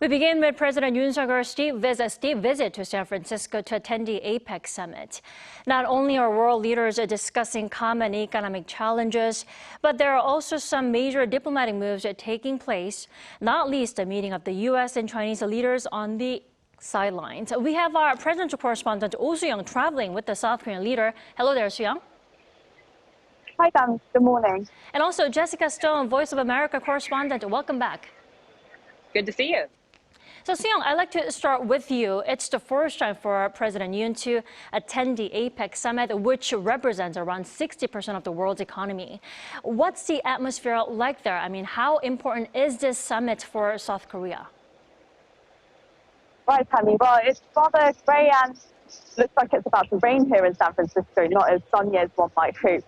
We begin with President Yoon Suk Yeol's steep visit to San Francisco to attend the APEC Summit. Not only are world leaders discussing common economic challenges, but there are also some major diplomatic moves taking place, not least a meeting of the U.S. and Chinese leaders on the sidelines. We have our Presidential Correspondent Oh Soo-young traveling with the South Korean leader. Hello there, Sooyoung. Hi, Dami. Good morning. And also Jessica Stone, Voice of America correspondent. Welcome back. Good to see you. So, Sooyoung, I'd like to start with you. It's the first time for President Yoon to attend the APEC Summit, which represents around 60% of the world's economy. What's the atmosphere like there? I mean, how important is this summit for South Korea? Right, Dami. Well, it's rather grey and looks like it's about to rain here in San Francisco, not as sunny as one might hope.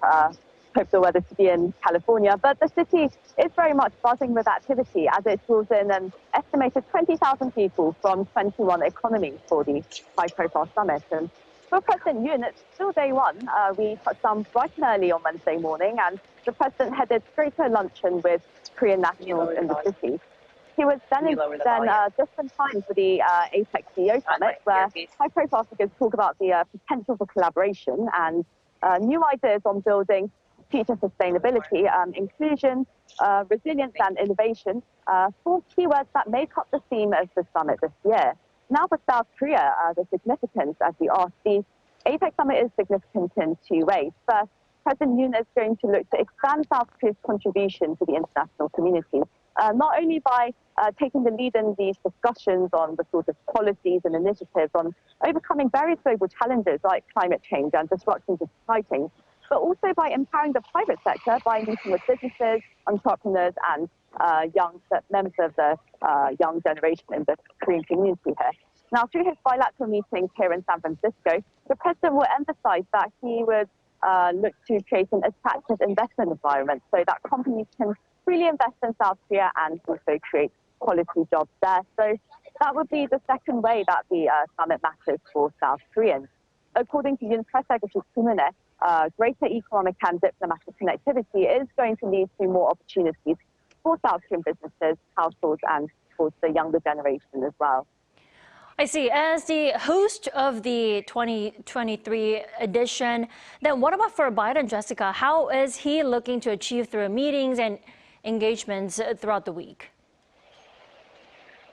Hope the weather to be in California, but the city is very much buzzing with activity as it draws in an estimated 20,000 people from 21 economies for the high-profile summit. And for President Yoon, it's still day one. We touched down bright and early on Wednesday morning, and the president headed straight to a luncheon with Korean nationals in the city. He was then just in time for the APEC CEO Summit, where high-profile figures talk about the potential for collaboration and new ideas on building future sustainability, inclusion, resilience and innovation, four keywords that make up the theme of the summit this year. Now for South Korea, the significance, as we asked, the APEC Summit is significant in two ways. First, President Yoon is going to look to expand South Korea's contribution to the international community, not only by taking the lead in these discussions on the sort of policies and initiatives on overcoming various global challenges like climate change and disruptions of supply chains, but also by empowering the private sector by meeting with businesses, entrepreneurs, and young members of the young generation in the Korean community here. Now, through his bilateral meetings here in San Francisco, the president will emphasize that he would look to create an attractive investment environment so that companies can freely invest in South Korea and also create quality jobs there. So that would be the second way that the summit matters for South Koreans. According to Yoon's press secretary, greater economic and diplomatic connectivity is going to lead to more opportunities for South Korean businesses, households, and for the younger generation as well. I see. As the host of the 2023 edition, then what about for Biden, Jessica? How is he looking to achieve through meetings and engagements throughout the week?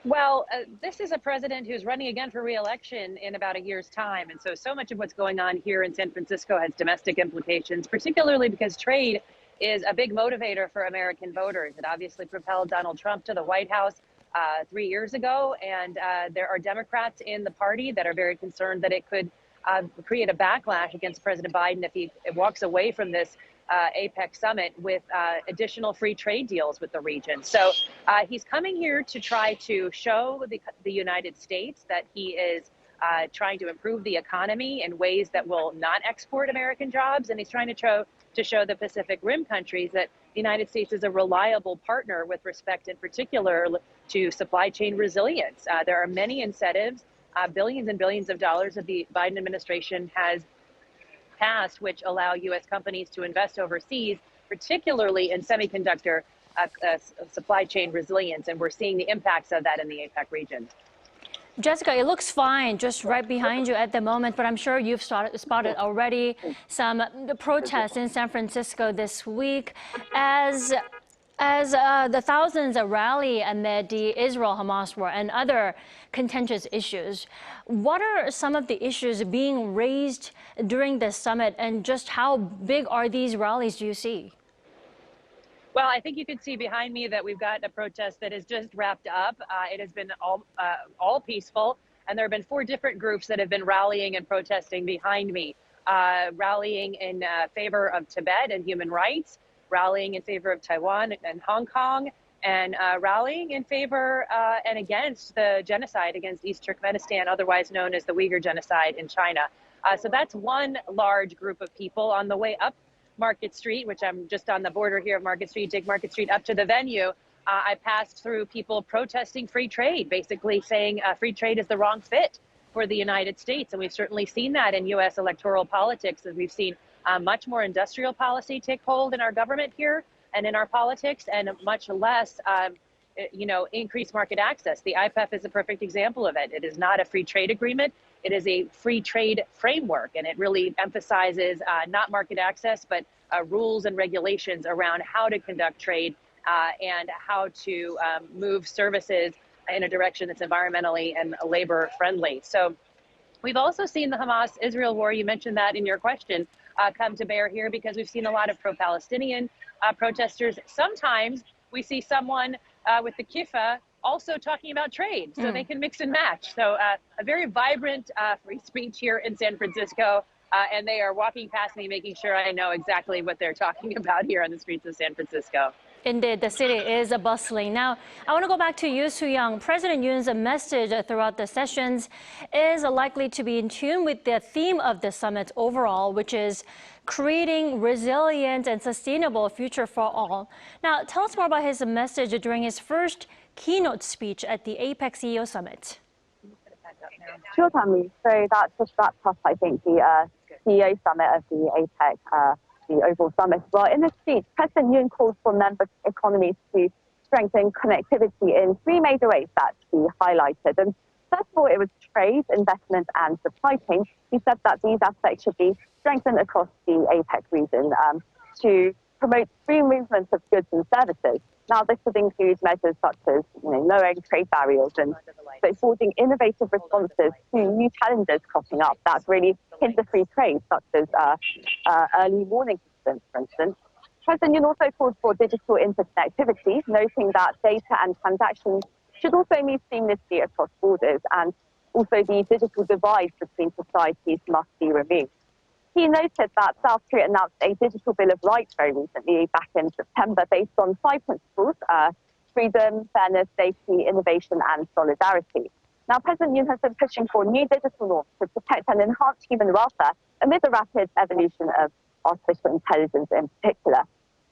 Well, this is a president who's running again for re-election in about a year's time. And so much of what's going on here in San Francisco has domestic implications, particularly because trade is a big motivator for American voters. It obviously propelled Donald Trump to the White House 3 years ago. And there are Democrats in the party that are very concerned that it could create a backlash against President Biden if he walks away from this APEC Summit with additional free trade deals with the region. So he's coming here to try to show the United States that he is trying to improve the economy in ways that will not export American jobs. And he's trying to show the Pacific Rim countries that the United States is a reliable partner with respect in particular to supply chain resilience. There are many incentives, billions and billions of dollars that the Biden administration has passed, which allow U.S. companies to invest overseas, particularly in semiconductor supply chain resilience. And we're seeing the impacts of that in the APEC region. Jessica, it looks fine just right behind you at the moment, but I'm sure you've spotted already some protests in San Francisco this week as the thousands rally amid the Israel-Hamas war and other contentious issues. What are some of the issues being raised during this summit, and just how big are these rallies, do you see? Well, I think you can see behind me that we've got a protest that is just wrapped up. It has been all peaceful, and there have been 4 different groups that have been rallying and protesting behind me, rallying in favor of Tibet and human rights, rallying in favor of Taiwan and Hong Kong, and rallying in favor and against the genocide against East Turkmenistan, otherwise known as the Uyghur genocide in China. So that's one large group of people. On the way up Market Street, which I'm just on the border here of Market Street, take Market Street up to the venue, I passed through people protesting free trade, basically saying free trade is the wrong fit for the United States. And we've certainly seen that in U.S. electoral politics, as we've seen much more industrial policy take hold in our government here and in our politics, and much less increase market access. The IPEF is a perfect example of it. It is not a free trade agreement. It is a free trade framework, and it really emphasizes not market access, but rules and regulations around how to conduct trade and how to move services in a direction that's environmentally and labor friendly. So we've also seen the Hamas-Israel war, you mentioned that in your question, come to bear here because we've seen a lot of pro-Palestinian protesters. Sometimes we see someone with the kiffa also talking about trade, so they can mix and match. So a very vibrant free speech here in San Francisco, and they are walking past me, making sure I know exactly what they're talking about here on the streets of San Francisco. Indeed, the city is bustling. Now, I want to go back to you, Sooyoung. President Yoon's message throughout the sessions is likely to be in tune with the theme of the summit overall, which is creating resilient and sustainable future for all. Now, tell us more about his message during his first keynote speech at the APEC CEO Summit. Sure, Dami. So that just wrapped up, I think, the CEO Summit of the APEC, the overall summit. Well, in this speech, President Yoon called for member economies to strengthen connectivity in three major ways that he highlighted. And first of all, it was trade, investment, and supply chain. He said that these aspects should be strengthened across the APEC region to promote free movement of goods and services. Now, this would include measures such as lowering trade barriers and forging innovative responses to new challenges cropping up that really hinder free trade, such as early warning systems, for instance. President Yoon also called for digital interconnectivity, noting that data and transactions should also move seamlessly across borders, and also the digital divide between societies must be removed. He noted that South Korea announced a digital bill of rights very recently, back in September, based on 5 principles: freedom, fairness, safety, innovation, and solidarity. Now, President Yoon has been pushing for new digital norms to protect and enhance human welfare amid the rapid evolution of artificial intelligence in particular.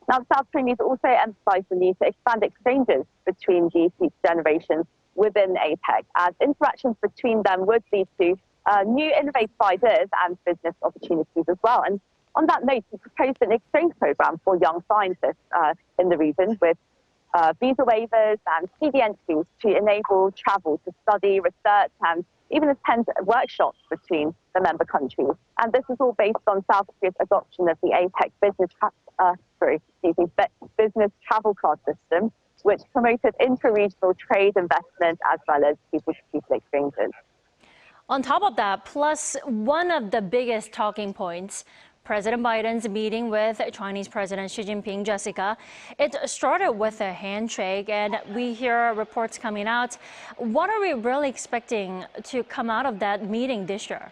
Now, South Korea also emphasized the need to expand exchanges between the future generations within APEC, as interactions between them would lead to new innovative ideas and business opportunities as well. And on that note, he proposed an exchange program for young scientists in the region with visa waivers and CV entries to enable travel to study, research, and even attend workshops between the member countries. And this is all based on South Korea's adoption of the APEC business travel card system, which promoted inter-regional trade, investment, as well as people-to-people exchanges. On top of that, plus one of the biggest talking points, President Biden's meeting with Chinese President Xi Jinping, Jessica, it started with a handshake, and we hear reports coming out. What are we really expecting to come out of that meeting this year?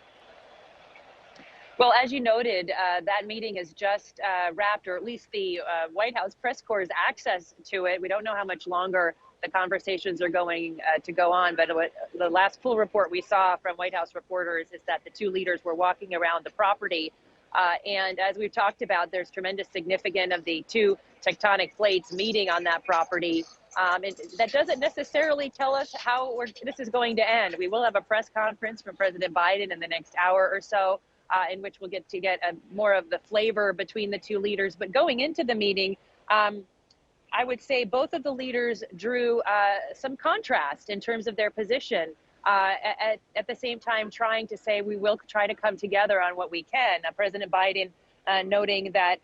Well, as you noted, that meeting has just wrapped, or at least the White House press corps' access to it. We don't know how much longer the conversations are going to go on, but the last full report we saw from White House reporters is that the two leaders were walking around the property. And as we've talked about, there's tremendous significance of the two tectonic plates meeting on that property. That doesn't necessarily tell us how this is going to end. We will have a press conference from President Biden in the next hour or so, in which we'll get more of the flavor between the two leaders. But going into the meeting, I would say both of the leaders drew some contrast in terms of their position. At the same time, trying to say we will try to come together on what we can. President Biden noting that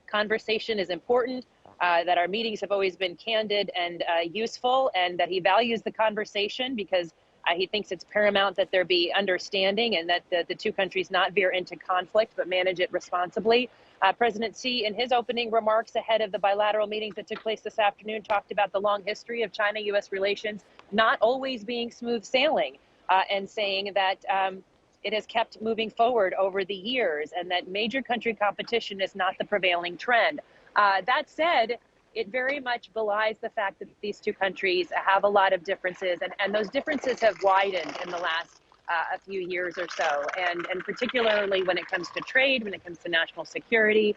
conversation is important, that our meetings have always been candid and useful, and that he values the conversation because he thinks it's paramount that there be understanding and that the two countries not veer into conflict, but manage it responsibly. President Xi, in his opening remarks ahead of the bilateral meetings that took place this afternoon, talked about the long history of China-U.S. relations not always being smooth sailing, and saying that it has kept moving forward over the years and that major country competition is not the prevailing trend. That said, it very much belies the fact that these two countries have a lot of differences, and those differences have widened in the last a few years or so, and particularly when it comes to trade, when it comes to national security.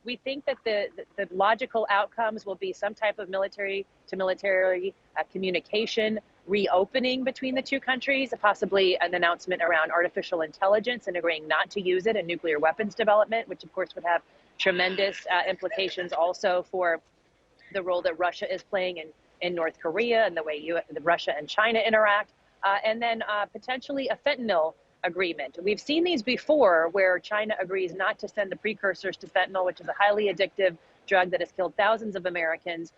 We think that the logical outcomes will be some type of military-to-military communication, reopening between the two countries, possibly an announcement around artificial intelligence and agreeing not to use it in nuclear weapons development, which of course would have tremendous implications also for the role that Russia is playing in North Korea and the way Russia and China interact, and then potentially a fentanyl agreement. We've seen these before where China agrees not to send the precursors to fentanyl, which is a highly addictive drug that has killed thousands of Americans,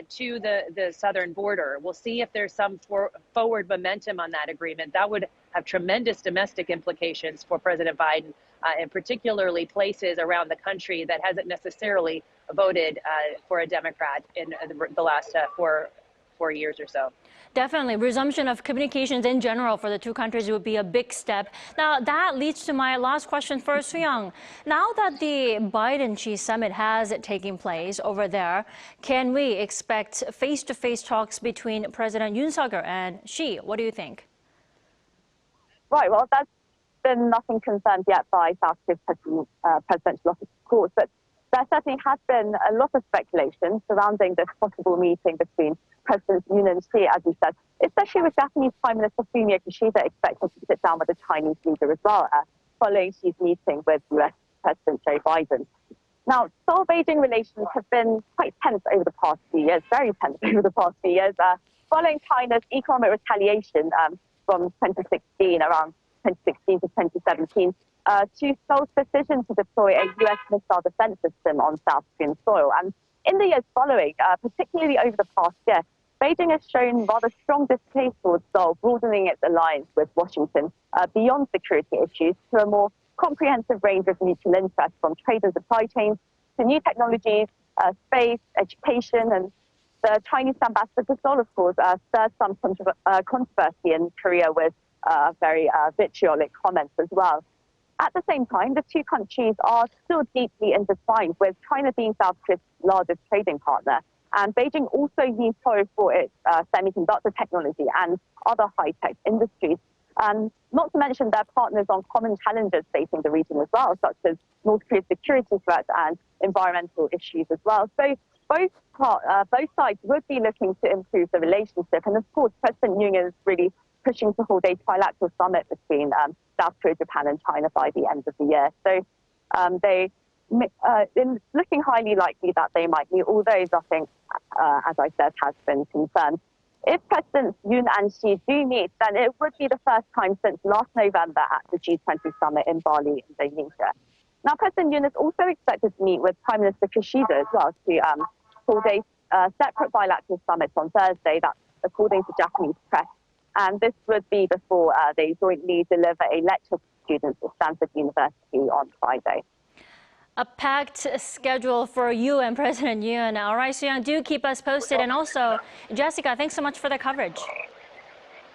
to the southern border. We'll see if there's some forward momentum on that agreement. That would have tremendous domestic implications for President Biden, and particularly places around the country that hasn't necessarily voted for a Democrat in the last four years or so. Definitely. Resumption of communications in general for the two countries would be a big step. Now, that leads to my last question for Sooyoung. Now that the BidenChina summit has taken place over there, can we expect face-to-face talks between President Yoon Suk Yeol and Xi? What do you think? Right, well, that's been nothing confirmed yet by South Korea's presidential office, of course, but there certainly has been a lot of speculation surrounding this possible meeting between President Yoon and Xi, as you said, especially with Japanese Prime Minister Fumio Kishida expecting to sit down with the Chinese leader as well, following Xi's meeting with US President Joe Biden. Now, Seoul-Beijing relations have been quite tense over the past few years, very tense over the past few years, following China's economic retaliation from 2016, around 2016 to 2017, to Seoul's decision to deploy a US missile defense system on South Korean soil. And in the years following, particularly over the past year, Beijing has shown rather strong distaste towards Seoul, broadening its alliance with Washington beyond security issues to a more comprehensive range of mutual interests, from trade and supply chains to new technologies, space, education. And the Chinese ambassador to Seoul, of course, stirred some controversy in Korea with very vitriolic comments as well. At the same time, the two countries are still deeply intertwined, with China being South Korea's largest trading partner. And Beijing also used Seoul for its semiconductor technology and other high-tech industries. And not to mention their partners on common challenges facing the region as well, such as North Korea's security threats and environmental issues as well. So both sides would be looking to improve the relationship. And of course, President Yoon is really pushing to hold a trilateral summit between South Korea, Japan, and China by the end of the year. So it's looking highly likely that they might meet, although nothing, as I said, has been confirmed. If Presidents Yoon and Xi do meet, then it would be the first time since last November at the G20 summit in Bali, Indonesia. Now, President Yoon is also expected to meet with Prime Minister Kishida as well to hold a separate bilateral summit on Thursday. That's according to Japanese press. And this would be before they jointly deliver a lecture to students at Stanford University on Friday. A packed schedule for you and President Yoon. All right, Sooyoung, do keep us posted. And also, Jessica, thanks so much for the coverage.